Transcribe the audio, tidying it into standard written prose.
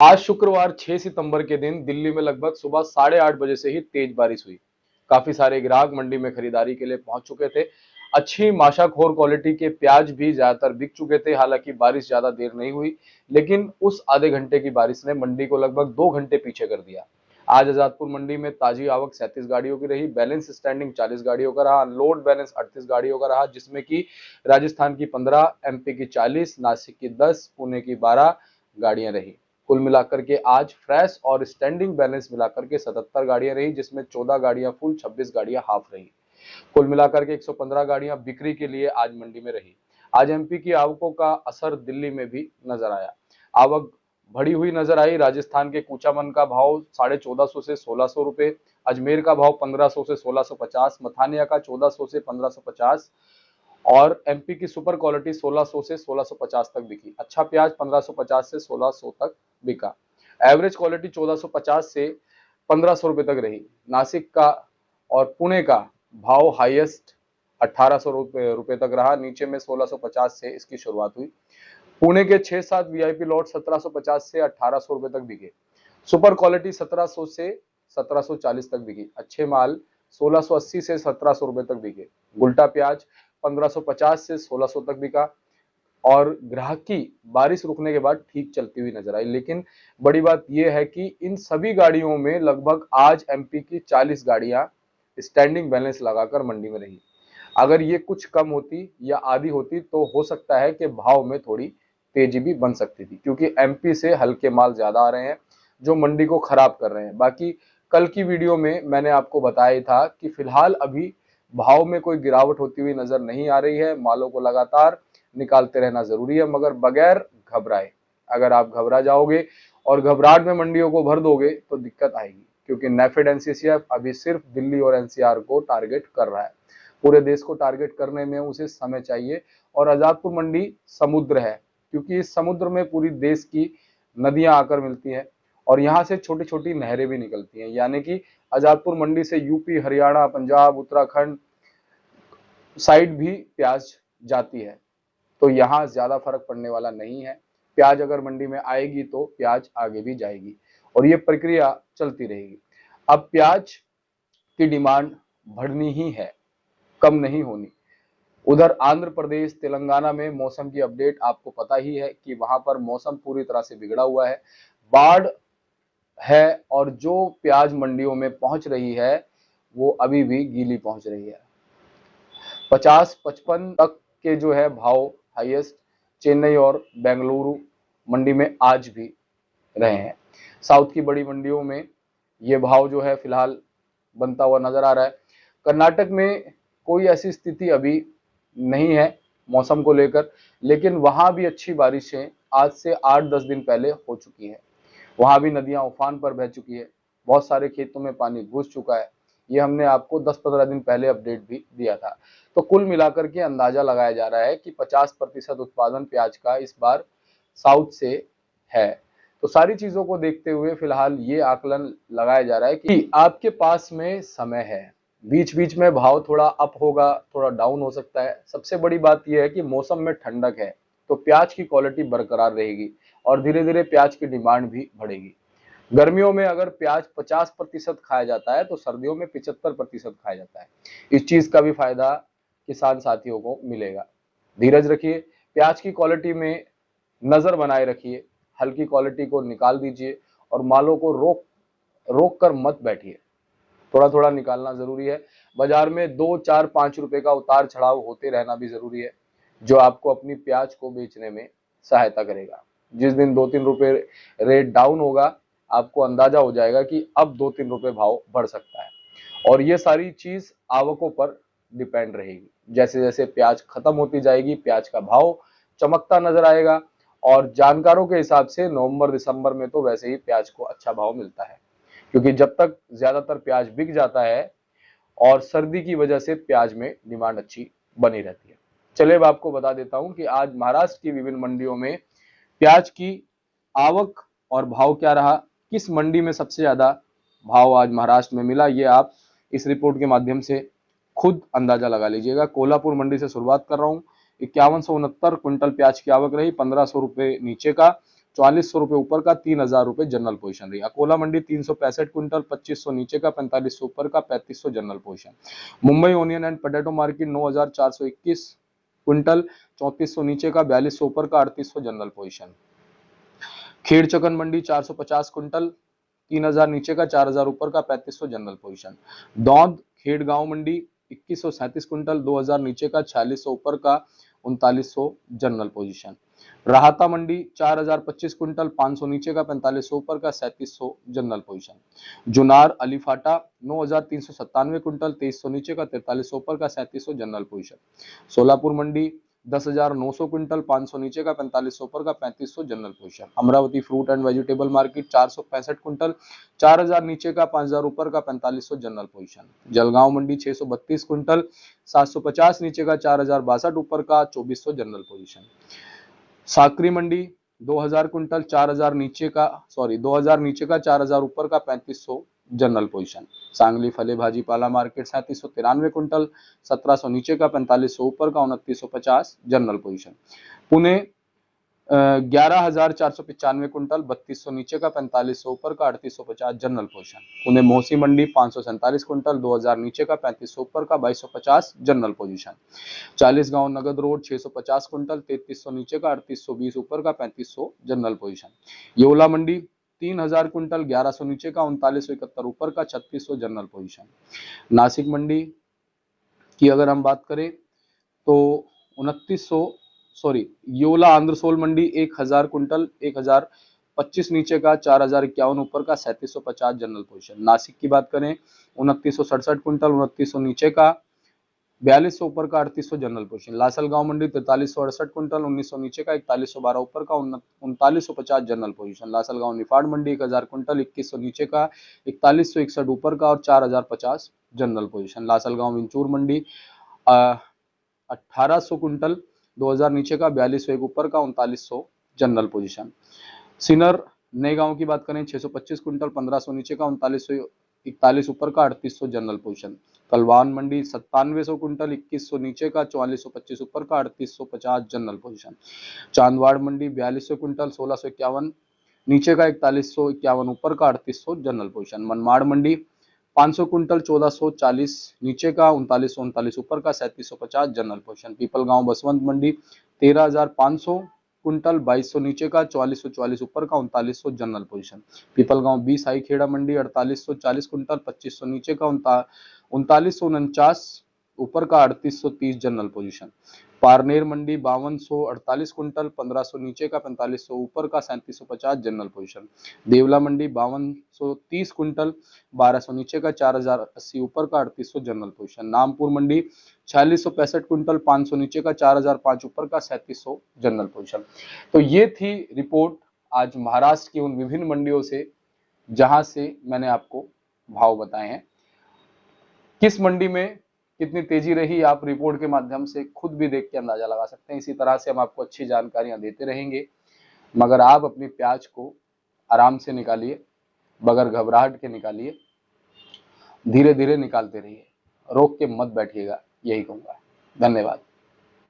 आज शुक्रवार 6 सितंबर के दिन दिल्ली में लगभग सुबह 8:30 बजे से ही तेज बारिश हुई। काफी सारे ग्राहक मंडी में खरीदारी के लिए पहुंच चुके थे। अच्छी माशाखोर क्वालिटी के प्याज भी ज्यादातर बिक चुके थे। हालांकि बारिश ज्यादा देर नहीं हुई, लेकिन उस आधे घंटे की बारिश ने मंडी को लगभग 2 घंटे पीछे कर दिया। आज आजादपुर मंडी में ताजी आवक 37 गाड़ियों की रही। बैलेंस स्टैंडिंग 40 गाड़ियों का रहा। अनलोड बैलेंस 38 गाड़ियों का रहा, जिसमें की राजस्थान की 15, एमपी की 40, नासिक की 10, पुणे की 12 गाड़ियां रही। कुल मिलाकर के आज फ्रेश और स्टैंडिंग बैलेंस मिलाकर के 77 गाड़ियां रही, जिसमें 14 गाड़ियां फुल, 26 गाड़ियां हाफ रही। कुल मिलाकर के 115 गाड़ियां बिक्री के लिए आज मंडी में रही। आज एमपी की आवकों का असर दिल्ली में भी नजर आया। आवक बढ़ी हुई नजर आई। राजस्थान के कूचामन का भाव 1450 से 1600 रुपए, अजमेर का भाव 1500 से 1650, मथानिया का 1400 से 1550 और एमपी की सुपर क्वालिटी 1600 से 1650 तक बिकी। अच्छा प्याज 1550 से 1600 तक बिका। एवरेज क्वालिटी 1450 से 1500 रुपए तक रही। नासिक का और पुणे का भाव हाईएस्ट 1800 रुपए तक रहा। नीचे में 1650 से इसकी शुरुआत हुई। पुणे के 6-7 वीआईपी लॉट 1750 से 1800 रुपए तक बिके। सुपर क्वालिटी 1700 से 1740 तक बिकी। अच्छे माल 1680 से 1700 रुपए तक बिके। गुल्टा प्याज 1550 से 1600 तक बिका। और ग्राहक की बारिश रुकने के बाद ठीक चलती हुई नजर आई। लेकिन बड़ी बात यह है कि इन सभी गाड़ियों में लगभग आज एमपी की 40 गाड़ियां स्टैंडिंग बैलेंस लगाकर मंडी में रही। अगर ये कुछ कम होती या आधी होती तो हो सकता है कि भाव में थोड़ी तेजी भी बन सकती थी, क्योंकि एमपी से हल्के माल ज्यादा आ रहे हैं जो मंडी को खराब कर रहे हैं। बाकी कल की वीडियो में मैंने आपको बताया था कि फिलहाल अभी भाव में कोई गिरावट होती हुई नजर नहीं आ रही है। मालों को लगातार निकालते रहना जरूरी है, मगर बगैर घबराए। अगर आप घबरा जाओगे और घबराहट में मंडियों को भर दोगे तो दिक्कत आएगी, क्योंकि नेफेड एनसीसीएफ अभी सिर्फ दिल्ली और एनसीआर को टारगेट कर रहा है। पूरे देश को टारगेट करने में उसे समय चाहिए। और आजादपुर मंडी समुद्र है, क्योंकि इस समुद्र में पूरी देश की नदियां आकर मिलती हैं और यहाँ से छोटी छोटी नहरें भी निकलती हैं। यानी कि आजादपुर मंडी से यूपी, हरियाणा, पंजाब, उत्तराखंड साइड भी प्याज जाती है। तो यहाँ ज्यादा फर्क पड़ने वाला नहीं है। प्याज अगर मंडी में आएगी तो प्याज आगे भी जाएगी और ये प्रक्रिया चलती रहेगी। अब प्याज की डिमांड बढ़नी ही है, कम नहीं होनी। उधर आंध्र प्रदेश, तेलंगाना में मौसम की अपडेट आपको पता ही है कि वहां पर मौसम पूरी तरह से बिगड़ा हुआ है। बाढ़ है और जो प्याज मंडियों में पहुंच रही है वो अभी भी गीली पहुंच रही है। 50-55 तक के जो है भाव हाईएस्ट चेन्नई और बेंगलुरु मंडी में आज भी रहे हैं। साउथ की बड़ी मंडियों में ये भाव जो है फिलहाल बनता हुआ नजर आ रहा है। कर्नाटक में कोई ऐसी स्थिति अभी नहीं है मौसम को लेकर, लेकिन वहां भी अच्छी बारिशें आज से 8-10 दिन पहले हो चुकी हैं। वहां भी नदियां उफान पर बह चुकी है। बहुत सारे खेतों में पानी घुस चुका है। ये हमने आपको 10-15 दिन पहले अपडेट भी दिया था। तो कुल मिलाकर के अंदाजा लगाया जा रहा है कि 50% उत्पादन प्याज का इस बार साउथ से है। तो सारी चीजों को देखते हुए फिलहाल ये आकलन लगाया जा रहा है कि आपके पास में समय है। बीच बीच में भाव थोड़ा अप होगा, थोड़ा डाउन हो सकता है। सबसे बड़ी बात यह है कि मौसम में ठंडक है तो प्याज की क्वालिटी बरकरार रहेगी और धीरे धीरे प्याज की डिमांड भी बढ़ेगी। गर्मियों में अगर प्याज 50% खाया जाता है तो सर्दियों में 75% खाया जाता है। इस चीज का भी फायदा किसान साथियों को मिलेगा। धीरज रखिए, प्याज की क्वालिटी में नजर बनाए रखिए, हल्की क्वालिटी को निकाल दीजिए और मालों को रोक कर मत बैठिए। थोड़ा थोड़ा निकालना जरूरी है। बाजार में 2, 4, 5 रुपए का उतार चढ़ाव होते रहना भी जरूरी है, जो आपको अपनी प्याज को बेचने में सहायता करेगा। जिस दिन 2-3 रुपए रेट डाउन होगा, आपको अंदाजा हो जाएगा कि अब 2-3 रुपए भाव बढ़ सकता है। और ये सारी चीज आवकों पर डिपेंड रहेगी। जैसे जैसे प्याज खत्म होती जाएगी, प्याज का भाव चमकता नजर आएगा। और जानकारों के हिसाब से नवंबर दिसंबर में तो वैसे ही प्याज को अच्छा भाव मिलता है, क्योंकि जब तक ज्यादातर प्याज बिक जाता है और सर्दी की वजह से प्याज में डिमांड अच्छी बनी रहती है। चलिए अब आपको बता देता हूं कि आज महाराष्ट्र की विभिन्न मंडियों में प्याज की आवक और भाव क्या रहा। किस मंडी में सबसे ज्यादा भाव आज महाराष्ट्र में मिला, ये आप इस रिपोर्ट के माध्यम से खुद अंदाजा लगा लीजिएगा। कोल्हापुर मंडी से शुरुआत कर रहा हूं। 5169 क्विंटल प्याज की आवक रही। 1500 रुपए नीचे का 4400 रुपए ऊपर का 3000 रुपए जनरल पोजीशन रही। अकोला मंडी 365 क्विंटल 2500 नीचे का 4500 ऊपर का 3500 general position. Mumbai onion and potato market 9421 quintal 3400 नीचे का 4200 ऊपर का 3800 जनरल पोजीशन। खेड़ चकन मंडी 450 क्विंटल 3000 नीचे का 4000 ऊपर का 3500 जनरल पोजीशन। दौंद खेड़ गांव मंडी 2137 क्विंटल 2000 नीचे का 4600 ऊपर का 3900 जनरल पोजीशन। राहता मंडी 4025 क्विंटल 500 नीचे का 4500 ऊपर का 3700 जनरल पोजीशन। जुनार अलीफाटा 9397 क्विंटल 2300 नीचे का 4300 ऊपर का 3700 जनरल पोजीशन। सोलापुर मंडी 10,900 क्विंटल 500 नीचे का 4500 ऊपर का 3500 general position. Amravati fruit and vegetable market 465 quintal 4000 नीचे का 5000 ऊपर का 4500 जनरल पोजीशन। जलगांव मंडी 632 क्विंटल 750 नीचे का 4062 ऊपर का 2400 जनरल पोजीशन। साकरी मंडी 2000 क्विंटल 4000 नीचे का 2000 नीचे का 4000 ऊपर का 3500 जनरल पोजीशन। सांगली फले भाजी पाला मार्केट 3793 क्विंटल 1700 नीचे का 4500 ऊपर का 2950 जनरल पोजीशन। पुणे 11495 क्विंटल 3200 नीचे का 4500 ऊपर का 3850 जनरल पोजीशन। पुणे मोसी मंडी 547 क्विंटल 2000 नीचे का 3500 ऊपर का 2250 जनरल पोजीशन। 40 गांव नगद रोड 650 क्विंटल 3300 नीचे का 3820 ऊपर का 3500 जनरल पोजीशन। येवला मंडी 3000 क्विंटल 1100 नीचे का 3971 ऊपर का 3600 जनरल पोजीशन। नासिक मंडी की अगर हम बात करें तो 2900 येवला आंध्रसोल मंडी 1000 क्विंटल 1025 नीचे का 4051 ऊपर का 3750 जनरल पोजीशन। नासिक की बात करें 2967 क्विंटल 2900 नीचे का 4200 ऊपर का 3800 जनरल पोजीशन। लासलगांव मंडी 4368 क्विंटल 1900 नीचे का 4112 ऊपर का 3950 जनरल पोजीशन। लासलगांव निफाड मंडी 1000 क्विंटल 2100 नीचे का 4161 ऊपर का और 4050 जनरल पोजीशन। लासलगांव विंचूर मंडी 1800 क्विंटल 2000 नीचे का 4201 ऊपर का 3900 जनरल पोजीशन। सिनर नए गांव की बात करें 625 क्विंटल 1500 नीचे का 3941 ऊपर का 3800 जनरल पोजीशन। कलवान मंडी 9700 क्विंटल 2100 नीचे का 4425 ऊपर का 3850 जनरल पोजीशन। चांदवाड़ मंडी 4200 क्विंटल 1651 नीचे का 4151 ऊपर का 3800 जनरल पोजीशन। मनमाड़ मंडी 500 क्विंटल 1440 नीचे का 3939 ऊपर का 3750 जनरल पोजीशन। पीपलगांव बसवंत मंडी 13500 क्विंटल 2200 नीचे का 4444 ऊपर का 3900 जनरल पोजीशन। पीपलगांव 20 हाई खेड़ा मंडी 4840 क्विंटल 2500 नीचे का 3949 ऊपर का 3830 जनरल पोजीशन। पारनेर मंडी 5248 क्विंटल 1500 नीचे का 4500 ऊपर का 3750 जनरल पोजीशन। देवला मंडी 5230 क्विंटल 1200 नीचे का 4080 ऊपर का 3800 जनरल पोजीशन। नामपुर मंडी 4665 क्विंटल 500 नीचे का 4005 ऊपर का 3700 जनरल पोजीशन। तो ये थी रिपोर्ट आज महाराष्ट्र की उन विभिन्न मंडियों से जहां से मैंने आपको भाव बताए हैं। किस मंडी में कितनी तेजी रही आप रिपोर्ट के माध्यम से खुद भी देख के अंदाजा लगा सकते हैं। इसी तरह से हम आपको अच्छी जानकारियां देते रहेंगे, मगर आप अपनी प्याज को आराम से निकालिए, बगैर घबराहट के निकालिए, धीरे धीरे निकालते रहिए, रोक के मत बैठिएगा, यही कहूंगा। धन्यवाद।